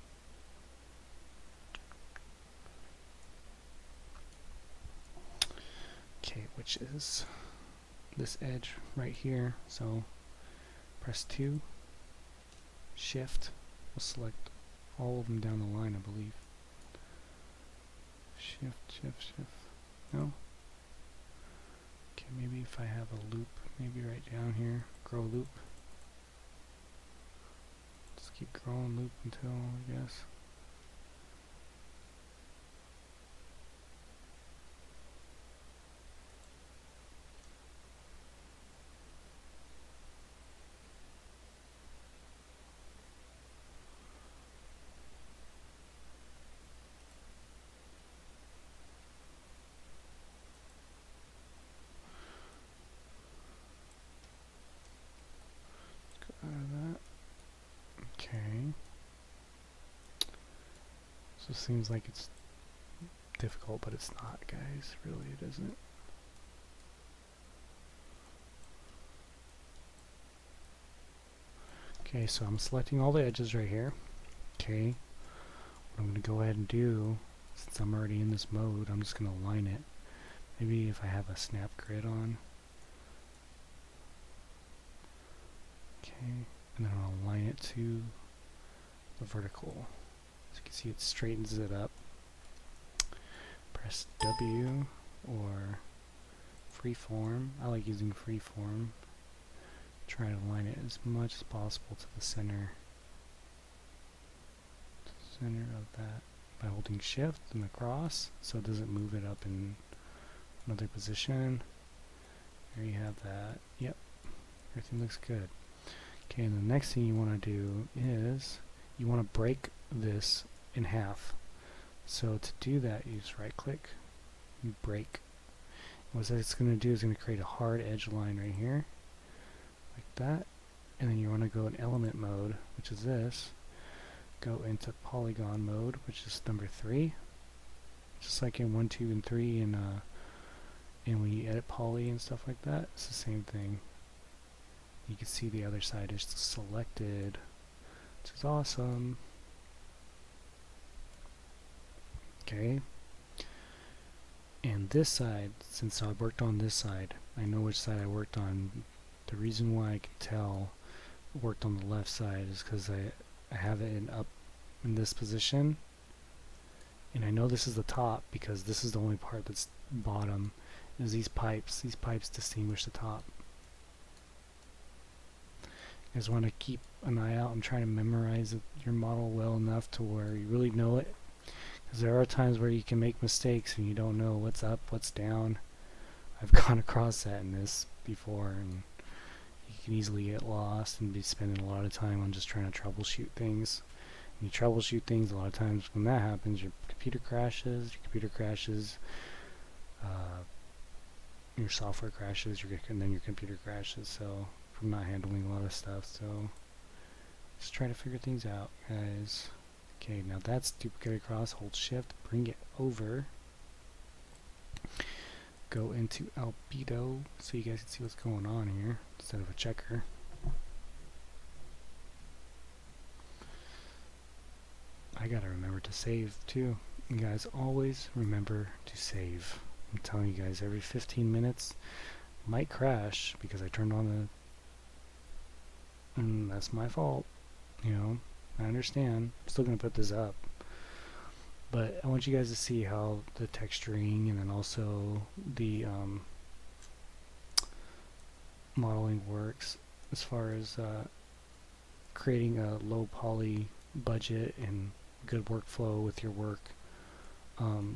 okay, which is this edge right here. So press 2, Shift, we'll select all of them down the line, I believe. Shift, Shift, Shift. No? Okay, maybe if I have a loop, maybe right down here, grow loop. Just keep growing loop until, I guess. Out of that. Okay. So it seems like it's difficult, but it's not, guys. Really, it isn't. Okay, so I'm selecting all the edges right here. Okay. What I'm going to go ahead and do, since I'm already in this mode, I'm just going to align it. Maybe if I have a snap grid on. Okay, and then I'll align it to the vertical. As you can see, it straightens it up. Press W or freeform. I like using freeform. Try to align it as much as possible to the center. Of that by holding Shift and across, so it doesn't move it up in another position. There you have that. Yep, everything looks good. Okay, and the next thing you want to do is you want to break this in half. So to do that, you just right click, you break. What it's going to do is going to create a hard edge line right here, like that. And then you want to go in element mode, which is this. Go into Polygon mode, which is number 3. Just like in 1, 2, and 3, and when you edit poly and stuff like that, it's the same thing. You can see the other side is selected, which is awesome. Okay. And this side, since I worked on this side, I know which side I worked on. The reason why I can tell I worked on the left side is because I have it up in this position, and I know this is the top because this is the only part that's bottom. Is these pipes distinguish the top. You guys want to keep an eye out. I'm trying to memorize your model well enough to where you really know it, because there are times where you can make mistakes and you don't know what's up, what's down. I've gone across that in this before, and you can easily get lost and be spending a lot of time on just trying to troubleshoot things. And you troubleshoot things, a lot of times when that happens, your computer crashes, your software crashes, and then your computer crashes, so from not handling a lot of stuff. So just try to figure things out, guys. Okay, now that's duplicated across, hold Shift, bring it over. Go into albedo so you guys can see what's going on here instead of a checker. I gotta remember to save too. You guys always remember to save. I'm telling you guys, every 15 minutes might crash because I turned on the, and that's my fault. You know, I understand. I'm still gonna put this up. But I want you guys to see how the texturing and then also the modeling works as far as creating a low poly budget and good workflow with your work,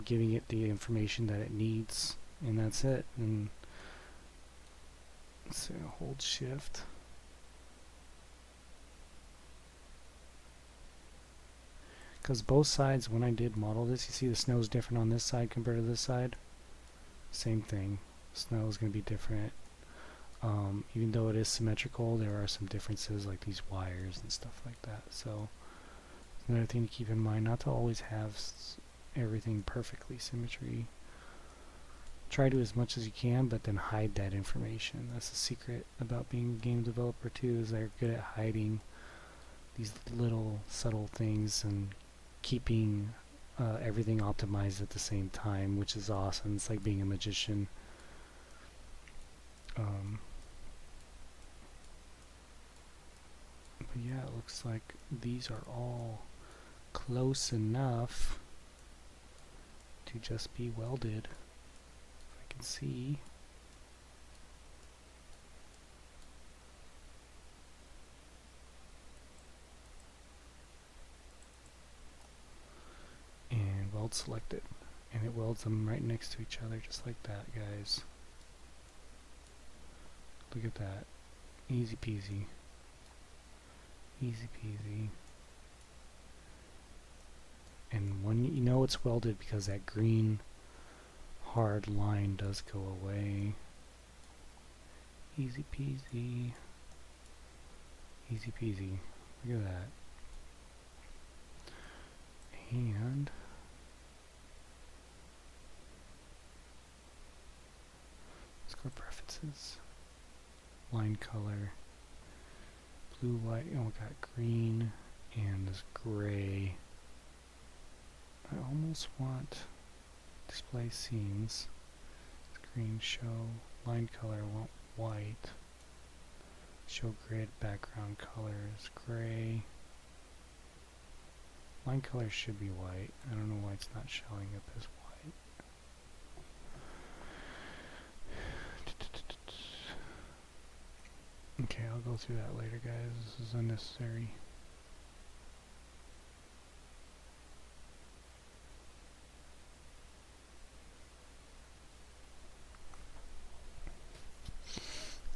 giving it the information that it needs, and that's it. And so hold Shift. Because both sides, when I did model this, you see the snow's different on this side compared to this side. Same thing. Snow is going to be different. Even though it is symmetrical, there are some differences like these wires and stuff like that. So another thing to keep in mind, not to always have everything perfectly symmetry. Try to as much as you can, but then hide that information. That's the secret about being a game developer too, is they're good at hiding these little subtle things and keeping everything optimized at the same time, which is awesome. It's like being a magician. But yeah, it looks like these are all close enough to just be welded. If I can see. And weld selected. And it welds them right next to each other just like that, guys. Look at that. Easy peasy. Easy peasy. And when you know it's welded because that green hard line does go away. Easy peasy. Easy peasy. Look at that. And let's go preferences. Line color. Blue, white, oh, we got green and this gray. I almost want display scenes. Screen show line color, I want white. Show grid background colors, gray. Line color should be white. I don't know why it's not showing up as white. Okay, I'll go through that later, guys. This is unnecessary.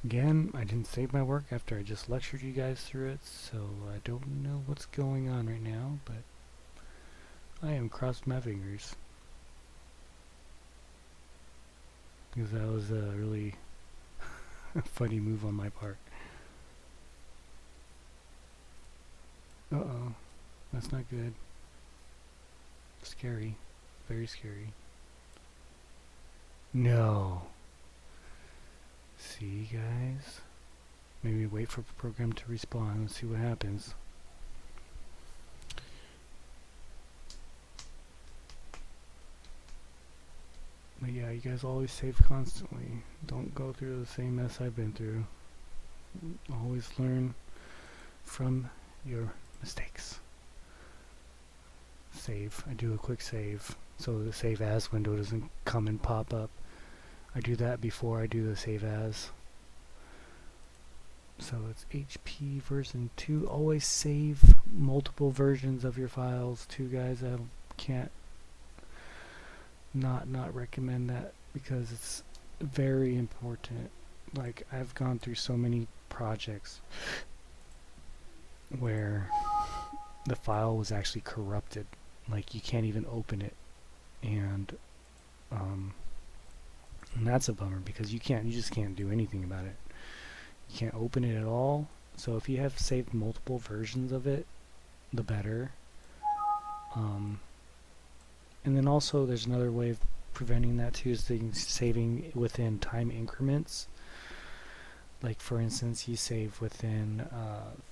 Again, I didn't save my work after I just lectured you guys through it, so I don't know what's going on right now, but I am crossed my fingers. Because that was a really funny move on my part. Uh-oh. That's not good. Scary. Very scary. No. See, guys? Maybe wait for the program to respawn and see what happens. But yeah, you guys always save constantly. Don't go through the same mess I've been through. Always learn from your mistakes. Save. I do a quick save so the save as window doesn't come and pop up. I do that before I do the save as. So it's HP version 2. Always save multiple versions of your files too, guys. I can't not recommend that because it's very important. Like, I've gone through so many projects where the file was actually corrupted. Like, you can't even open it, and that's a bummer because you just can't do anything about it. You can't open it at all. So if you have saved multiple versions of it, the better. And then also there's another way of preventing that too, is saving within time increments. Like, for instance, you save within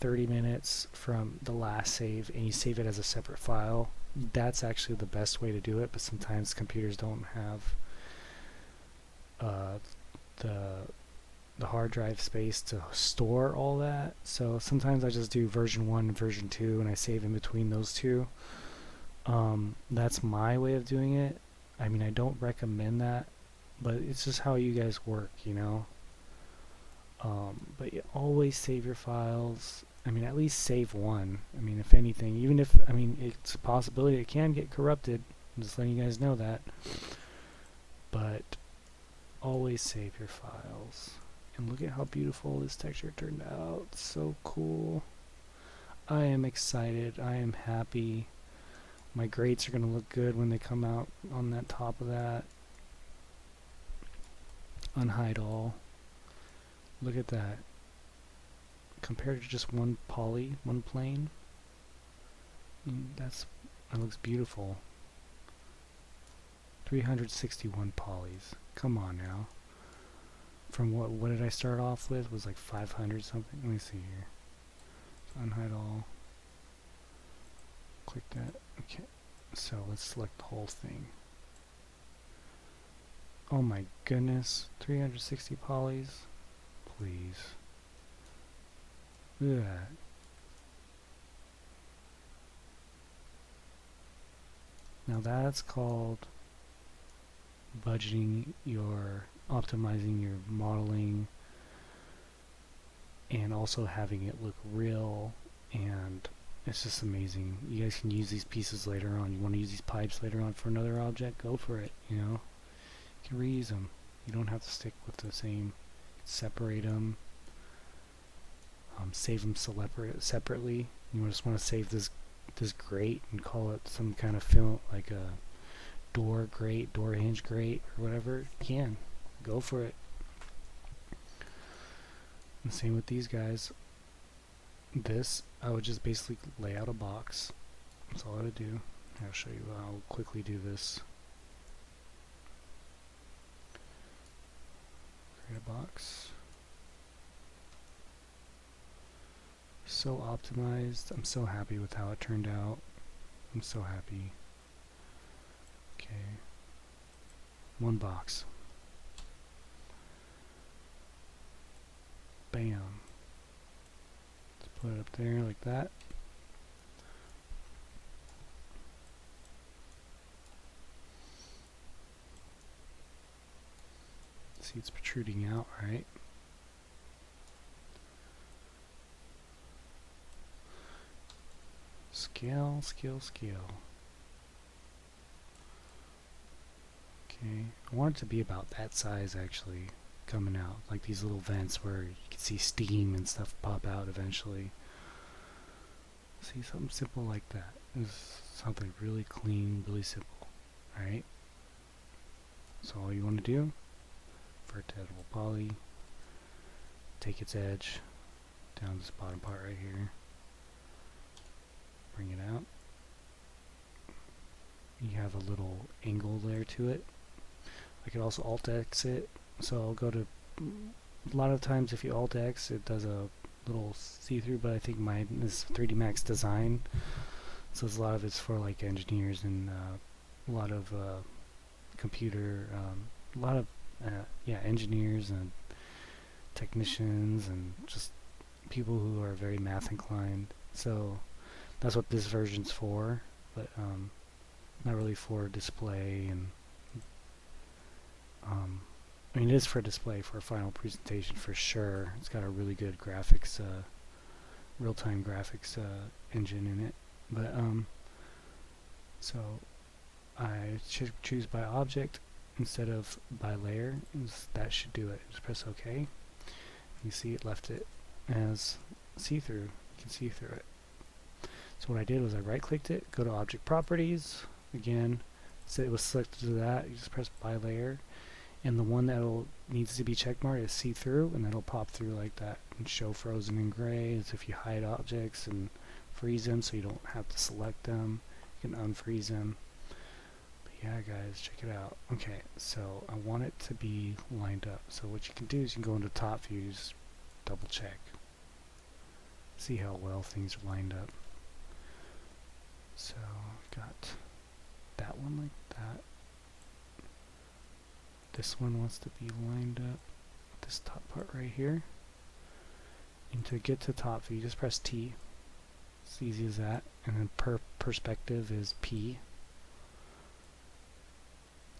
30 minutes from the last save and you save it as a separate file. That's actually the best way to do it, but sometimes computers don't have the hard drive space to store all that. So sometimes I just do version 1 and version 2 and I save in between those two. That's my way of doing it. I mean, I don't recommend that, but it's just how you guys work, you know. But you always save your files. I mean, at least save one. I mean, if anything, even if, I mean, it's a possibility it can get corrupted. I'm just letting you guys know that. But always save your files. And look at how beautiful this texture turned out. So cool. I am excited. I am happy. My grates are going to look good when they come out on that top of that. unhide all. Look at that. Compared to just one poly, one plane, that looks beautiful. 361 polys. Come on now. From what did I start off with? Was like 500 something. Let me see here. So unhide all. Click that. Okay. So let's select the whole thing. Oh my goodness. 360 polys. Please. Look at that. Now that's called budgeting optimizing your modeling, and also having it look real, and it's just amazing. You guys can use these pieces later on. You want to use these pipes later on for another object, go for it, you know. You can reuse them. You don't have to stick with the same. Separate them. Save them separately. You just want to save this grate and call it some kind of film, like a door grate, door hinge grate, or whatever. You can. Go for it. And same with these guys. This, I would just basically lay out a box. That's all I would do. I'll show you how I'll quickly do this. Create a box. So optimized. I'm so happy with how it turned out. I'm so happy. Okay. One box. Bam. Let's put it up there like that. See, it's protruding out, right? Scale, scale, scale. Okay, I want it to be about that size actually, coming out. Like these little vents where you can see steam and stuff pop out eventually. See, something simple like that. Is something really clean, really simple. Alright? So all you want to do, vertical poly, take its edge down this bottom part right here. Bring it out. You have a little angle there to it. I could also Alt-X it. So I'll go to, a lot of times if you Alt-X, it does a little see-through, but I think mine is 3D Max design. So a lot of it's for like engineers and a lot of computer, a lot of engineers and technicians and just people who are very math inclined. So that's what this version's for, but not really for display. And I mean, it is for display for a final presentation for sure. It's got a really good graphics, real-time graphics engine in it. But so I should choose by object instead of by layer. That should do it. Just press OK. You see it left it as see-through. You can see through it. So what I did was I right-clicked it, go to Object Properties. Again, so it was selected to that. You just press by layer, and the one that needs to be checkmarked is see-through, and that'll pop through like that and show frozen in gray as if you hide objects and freeze them, so you don't have to select them. You can unfreeze them. But yeah, guys, check it out. Okay, so I want it to be lined up. So what you can do is you can go into top views, double check, see how well things are lined up. So got that one like that. This one wants to be lined up with this top part right here. And to get to top view, just press T. It's easy as that. And then perspective is P.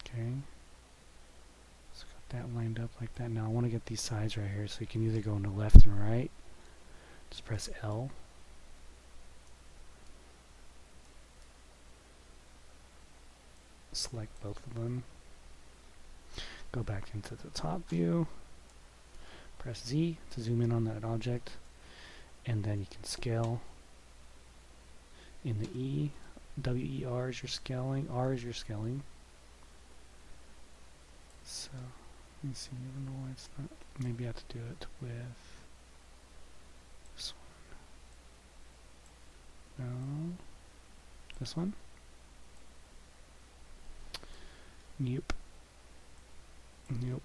Okay. So got that lined up like that. Now I want to get these sides right here, so you can either go into left and right. Just press L. Select both of them. Go back into the top view. Press Z to zoom in on that object. And then you can scale. In the E, W-E-R is your scaling. R is your scaling. So Let me see, I don't know why it's not. Maybe I have to do it with this one. No. This one? Nope. Nope.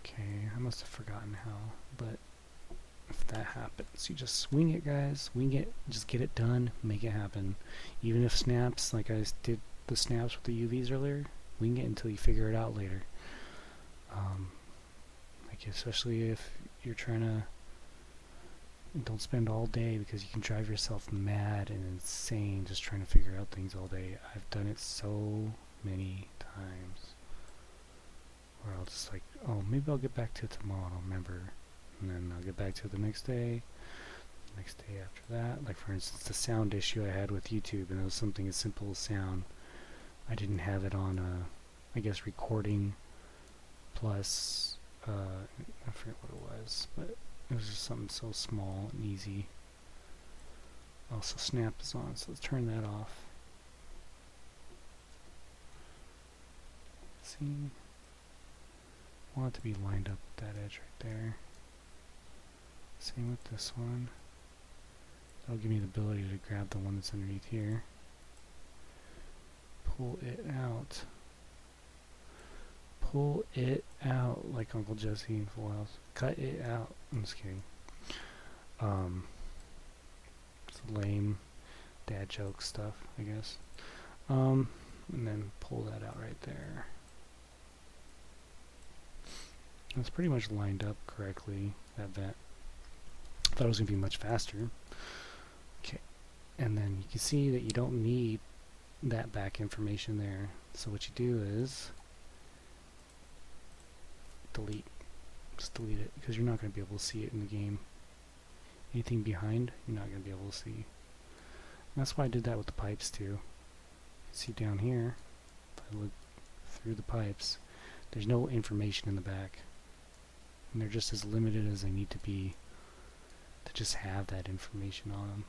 Okay, I must have forgotten how, but if that happens, you just swing it, guys. Wing it, just get it done, make it happen. Even if snaps, like I did the snaps with the UVs earlier, wing it until you figure it out later. Like especially if you're trying to, don't spend all day, because you can drive yourself mad and insane just trying to figure out things all day. I've done it so many times where I'll just like, oh, maybe I'll get back to it tomorrow, I don't remember, and then I'll get back to it the next day after that. Like for instance, the sound issue I had with YouTube, and it was something as simple as sound. I didn't have it on I guess recording plus I forget what it was, but it was just something so small and easy. Also snap is on, so let's turn that off. See, I want it to be lined up with that edge right there. Same with this one. That'll give me the ability to grab the one that's underneath here. Pull it out. Pull it out, like Uncle Jesse in Full House. Cut it out. I'm just kidding. It's lame dad joke stuff, I guess. And then pull that out right there. It's pretty much lined up correctly, that vent. I thought it was going to be much faster. Okay, and then you can see that you don't need that back information there. So what you do is delete. Just delete it, because you're not going to be able to see it in the game. Anything behind, you're not going to be able to see. And that's why I did that with the pipes too. You see down here, if I look through the pipes, there's no information in the back. And they're just as limited as they need to be to just have that information on them.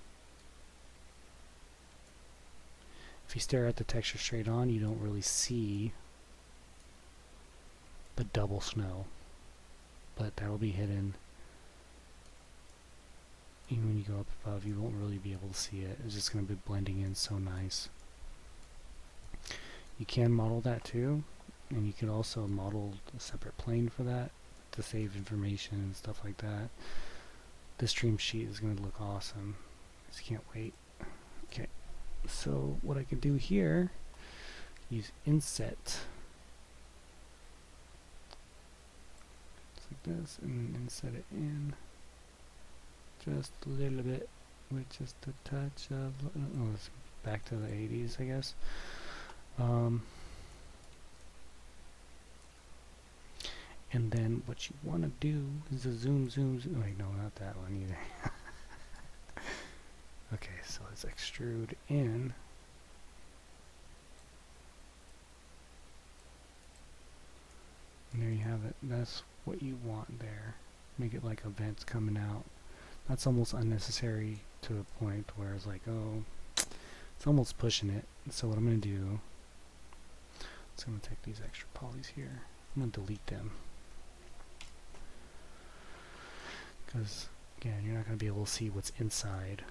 If you stare at the texture straight on, you don't really see the double snow, but that will be hidden. Even when you go up above, you won't really be able to see it. It's just going to be blending in so nice. You can model that too, and you can also model a separate plane for that to save information and stuff like that. This stream sheet is going to look awesome. I just can't wait. Okay, so what I can do here, use inset. Just like this, and then inset it in just a little bit with just a touch of, oh, it's back to the 80s, I guess. And then what you want to do is a zoom. Wait, no, not that one either. Okay, so let's extrude in. And there you have it. That's what you want there. Make it like a vent coming out. That's almost unnecessary to a point where it's like, oh, it's almost pushing it. So what I'm going to do is I'm going to take these extra polys here. I'm going to delete them. Because, again, you're not going to be able to see what's inside.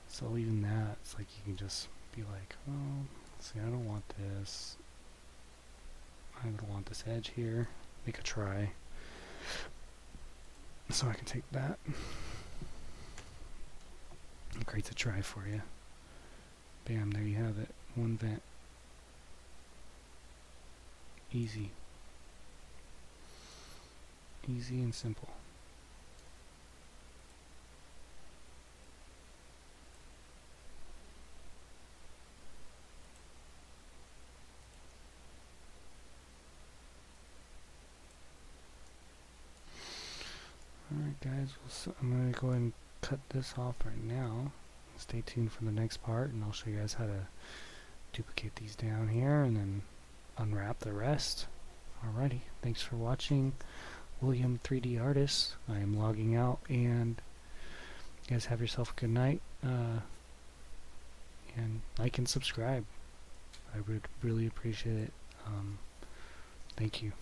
So even that, it's like you can just be like, oh, see, I don't want this. I don't want this edge here. Make a try. So I can take that. It creates a try for you. Bam, there you have it. One vent. Easy. Easy and simple. Alright guys, so I'm going to go ahead and cut this off right now. Stay tuned for the next part, and I'll show you guys how to duplicate these down here and then unwrap the rest. Alrighty, thanks for watching. William 3D Artist. I am logging out, and you guys have yourself a good night. And like and subscribe. I would really appreciate it. Thank you.